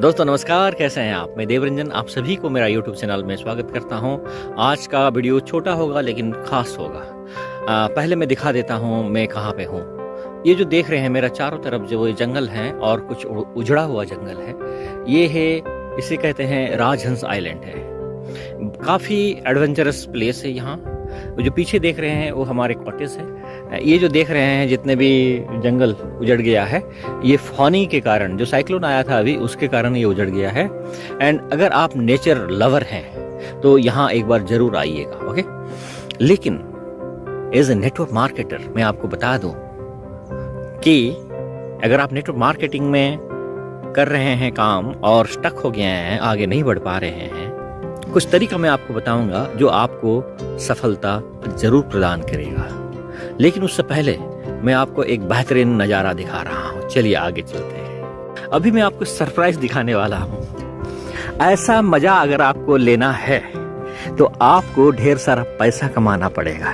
दोस्तों नमस्कार, कैसे हैं आप? मैं देवरंजन आप सभी को मेरा YouTube चैनल में स्वागत करता हूं। आज का वीडियो छोटा होगा लेकिन खास होगा। पहले मैं दिखा देता हूं मैं कहां पे हूं। ये जो देख रहे हैं मेरा चारों तरफ जो जंगल है और कुछ उजड़ा हुआ जंगल है, ये है, इसे कहते हैं राजहंस आइलैंड है। काफ़ी एडवेंचरस प्लेस है यहाँ। जो पीछे देख रहे हैं वो हमारे कॉटेज है। ये जो देख रहे हैं जितने भी जंगल उजड़ गया है, ये फौनी के कारण, जो साइक्लोन आया था अभी उसके कारण ये उजड़ गया है। एंड अगर आप नेचर लवर हैं तो यहाँ एक बार जरूर आइएगा, ओके। लेकिन एज ए नेटवर्क मार्केटर मैं आपको बता दूं कि अगर आप नेटवर्क मार्केटिंग में कर रहे हैं काम और स्टक हो गए हैं, आगे नहीं बढ़ पा रहे हैं, कुछ तरीका मैं आपको बताऊंगा जो आपको सफलता जरूर प्रदान करेगा। लेकिन उससे पहले मैं आपको एक बेहतरीन नज़ारा दिखा रहा हूँ। चलिए आगे चलते हैं। अभी मैं आपको सरप्राइज दिखाने वाला हूँ। ऐसा मजा अगर आपको लेना है तो आपको ढेर सारा पैसा कमाना पड़ेगा,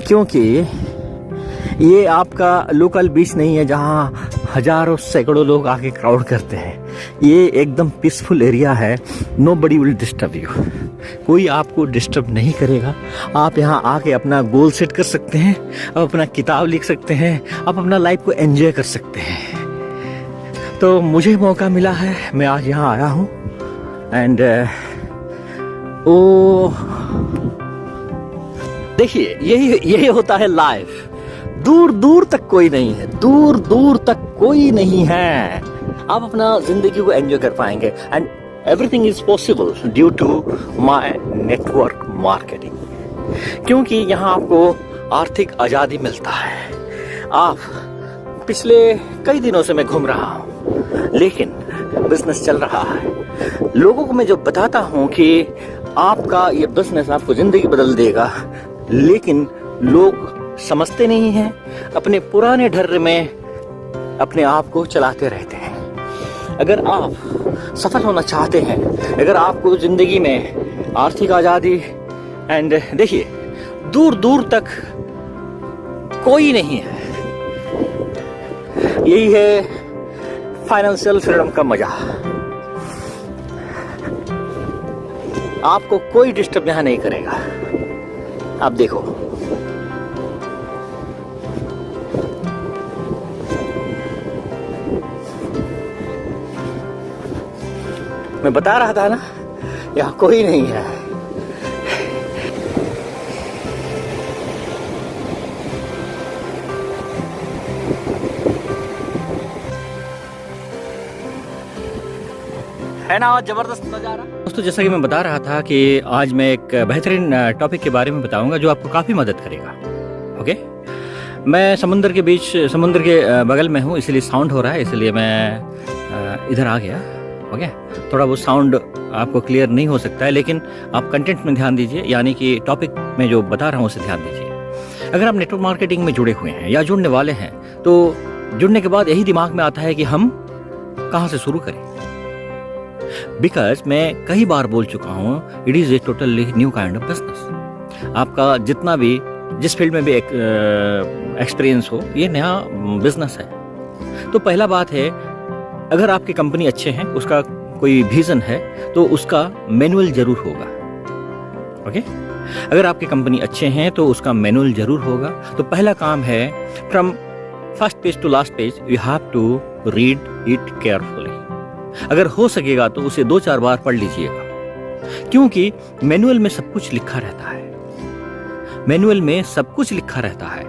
क्योंकि ये आपका लोकल बीच नहीं है जहाँ हजारों सैकड़ों लोग आके क्राउड करते हैं। ये एकदम पीसफुल एरिया है। Nobody will disturb you. कोई आपको डिस्टर्ब नहीं करेगा। आप यहाँ आके अपना गोल सेट कर सकते हैं, आप अपना किताब लिख सकते हैं, आप अपना लाइफ को एंजॉय कर सकते हैं। तो मुझे मौका मिला है, मैं आज यहाँ आया हूँ। एंड देखिए, यही होता है लाइफ। दूर दूर तक कोई नहीं है, दूर दूर तक कोई नहीं है। आप अपना जिंदगी को एंजॉय कर पाएंगे। And everything is possible due to my network marketing, क्योंकि यहाँ आपको आर्थिक आजादी मिलता है। आप पिछले कई दिनों से मैं घूम रहा हूँ, लेकिन बिजनेस चल रहा है। लोगों को मैं जो बताता हूँ कि आपका ये बिजनेस आपको जिंदगी बदल देगा, लेकिन लोग समझते नहीं हैं। अपने पुराने ढर्रे में अपने आप को चलाते रहते हैं। अगर आप सफल होना चाहते हैं, अगर आपको जिंदगी में आर्थिक आजादी, एंड देखिए दूर दूर तक कोई नहीं है, यही है फाइनेंशियल फ्रीडम का मजा। आपको कोई डिस्टर्ब यहां नहीं करेगा। आप देखो, मैं बता रहा था ना, यहाँ कोई नहीं है। है ना जबरदस्त नजारा। दोस्तों, जैसा कि मैं बता रहा था कि आज मैं एक बेहतरीन टॉपिक के बारे में बताऊंगा जो आपको काफी मदद करेगा, ओके। मैं समुद्र के बीच, समुद्र के बगल में हूँ, इसलिए साउंड हो रहा है, इसलिए मैं इधर आ गया, ओके। थोड़ा वो साउंड आपको क्लियर नहीं हो सकता है, लेकिन आप कंटेंट में ध्यान दीजिए, यानी कि टॉपिक में जो बता रहा हूँ उसे ध्यान दीजिए। अगर आप नेटवर्क मार्केटिंग में जुड़े हुए हैं या जुड़ने वाले हैं, तो जुड़ने के बाद यही दिमाग में आता है कि हम कहाँ से शुरू करें। बिकॉज मैं कई बार बोल चुका हूँ, it is a totally new kind of business. आपका जितना भी, जिस फील्ड में भी एक्सपीरियंस हो, ये नया बिजनेस है। तो पहला बात है, अगर आपकी कंपनी अच्छे हैं, उसका कोई विजन है, तो उसका मैनुअल जरूर होगा, ओके। अगर आपकी कंपनी अच्छे हैं तो उसका मैनुअल जरूर होगा। तो पहला काम है, from first page to last page you have to read it carefully. अगर हो सकेगा तो उसे 2-4 बार पढ़ लीजिएगा, क्योंकि मैनुअल में सब कुछ लिखा रहता है। मैनुअल में सब कुछ लिखा रहता है,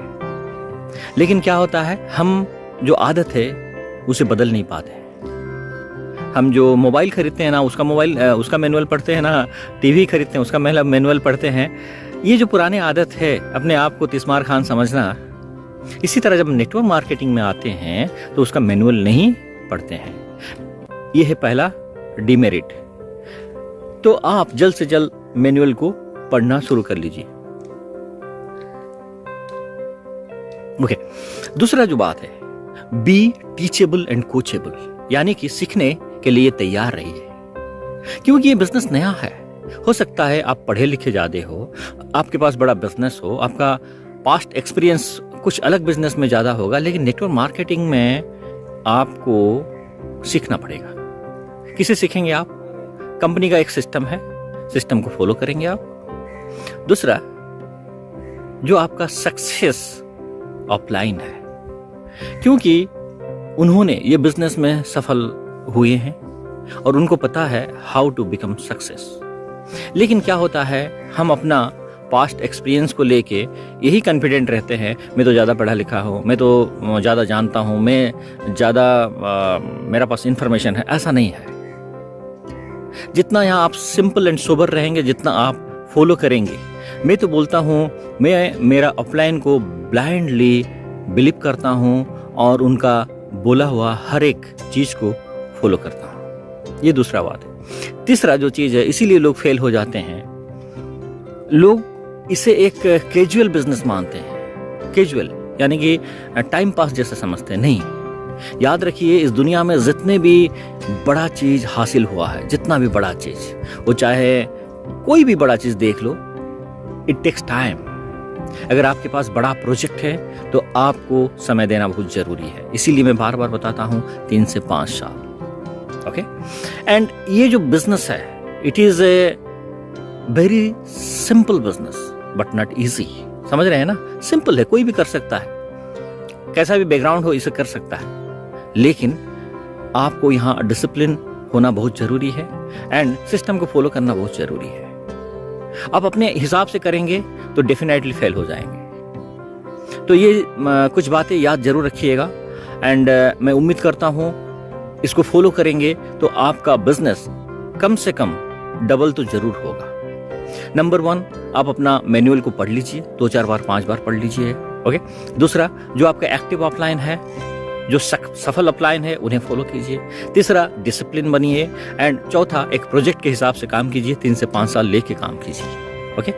लेकिन क्या होता है, हम जो आदत है उसे बदल नहीं पाते। हम जो मोबाइल खरीदते हैं ना, उसका मैनुअल पढ़ते हैं ना, टीवी खरीदते हैं उसका मैनुअल पढ़ते हैं। ये जो पुरानी आदत है अपने आप को तिस्मार खान समझना, इसी तरह जब नेटवर्क मार्केटिंग में आते हैं तो उसका मैनुअल नहीं पढ़ते हैं। ये है पहला डिमेरिट। तो आप जल्द से जल्द मैनुअल को पढ़ना शुरू कर लीजिए, ओके। दूसरा जो बात है, बी टीचेबल एंड कोचेबल, यानी कि सीखने के लिए तैयार रहिए, क्योंकि ये बिजनेस नया है। हो सकता है आप पढ़े लिखे ज्यादा हो, आपके पास बड़ा बिजनेस हो, आपका पास्ट एक्सपीरियंस कुछ अलग बिजनेस में ज्यादा होगा, लेकिन नेटवर्क मार्केटिंग में आपको सीखना पड़ेगा। किसे सीखेंगे आप? कंपनी का एक सिस्टम है, सिस्टम को फॉलो करेंगे आप। दूसरा, जो आपका सक्सेस ऑफलाइन है, क्योंकि उन्होंने ये बिजनेस में सफल हुए हैं और उनको पता है हाउ टू बिकम सक्सेस। लेकिन क्या होता है, हम अपना पास्ट एक्सपीरियंस को लेके यही कॉन्फिडेंट रहते हैं, मैं तो ज़्यादा पढ़ा लिखा हूँ, मैं तो ज़्यादा जानता हूँ, मैं ज़्यादा मेरा पास इंफॉर्मेशन है। ऐसा नहीं है। जितना यहाँ आप सिंपल एंड सोबर रहेंगे, जितना आप फॉलो करेंगे, मैं तो बोलता हूँ, मैं मेरा ऑफलाइन को ब्लाइंडली बिलीव करता हूँ और उनका बोला हुआ हर एक चीज़ को फॉलो करता हूँ। ये दूसरा बात है। तीसरा जो चीज़ है, इसीलिए लोग फेल हो जाते हैं, लोग इसे एक कैजुअल बिजनेस मानते हैं। कैजुअल यानी कि टाइम पास जैसा समझते हैं। नहीं, याद रखिए, इस दुनिया में जितने भी बड़ा चीज हासिल हुआ है, जितना भी बड़ा चीज, वो चाहे कोई भी बड़ा चीज देख लो, इट टेक्स टाइम। अगर आपके पास बड़ा प्रोजेक्ट है तो आपको समय देना बहुत जरूरी है। इसीलिए मैं बार बार बताता हूं 3 से 5 साल। ओके, एंड ये जो बिजनेस है, it is a very simple business but not easy. समझ रहे हैं ना? सिंपल है, कोई भी कर सकता है, कैसा भी बैकग्राउंड हो इसे कर सकता है। लेकिन आपको यहाँ डिसिप्लिन होना बहुत जरूरी है एंड सिस्टम को फॉलो करना बहुत जरूरी है। आप अपने हिसाब से करेंगे तो डेफिनेटली फेल हो जाएंगे। तो ये कुछ बातें याद जरूर रखिएगा एंड मैं उम्मीद करता हूँ इसको फॉलो करेंगे तो आपका बिजनेस कम से कम डबल तो जरूर होगा। नंबर 1, आप अपना मैनुअल को पढ़ लीजिए, 2-4 बार 5 बार पढ़ लीजिए। ओके। दूसरा, जो आपका एक्टिव ऑफलाइन है, जो सफल ऑफलाइन है, उन्हें फॉलो कीजिए। तीसरा, डिसिप्लिन बनिए एंड चौथा, एक प्रोजेक्ट के हिसाब से काम कीजिए, 3 से 5 साल लेके काम कीजिए। Okay,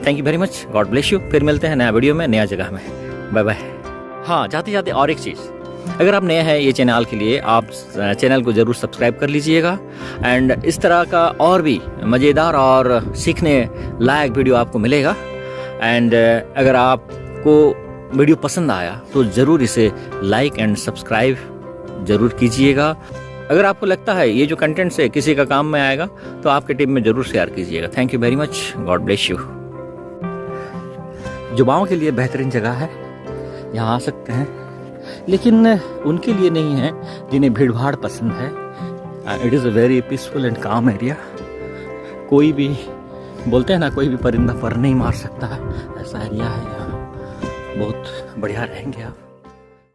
thank you very much, God bless you. फिर मिलते हैं नया वीडियो में, नया जगह में। Bye bye. हाँ, जाते जाते और एक चीज़, अगर आप नए हैं ये चैनल के लिए, आप चैनल को जरूर सब्सक्राइब कर लीजिएगा एंड इस तरह का और भी मज़ेदार और सीखने लायक वीडियो आपको मिलेगा। एंड अगर आपको वीडियो पसंद आया तो ज़रूर इसे लाइक एंड सब्सक्राइब जरूर कीजिएगा। अगर आपको लगता है ये जो कंटेंट से किसी का काम में आएगा तो आपके टीम में जरूर शेयर कीजिएगा। Thank you very much, God bless you. युवाओं के लिए बेहतरीन जगह है, यहाँ आ सकते हैं, लेकिन उनके लिए नहीं है जिन्हें भीड़ भाड़ पसंद है। It is a very peaceful and काम एरिया। कोई भी, बोलते हैं ना, कोई भी परिंदा पर नहीं मार सकता है, ऐसा एरिया है यहाँ। बहुत बढ़िया रहेंगे आप।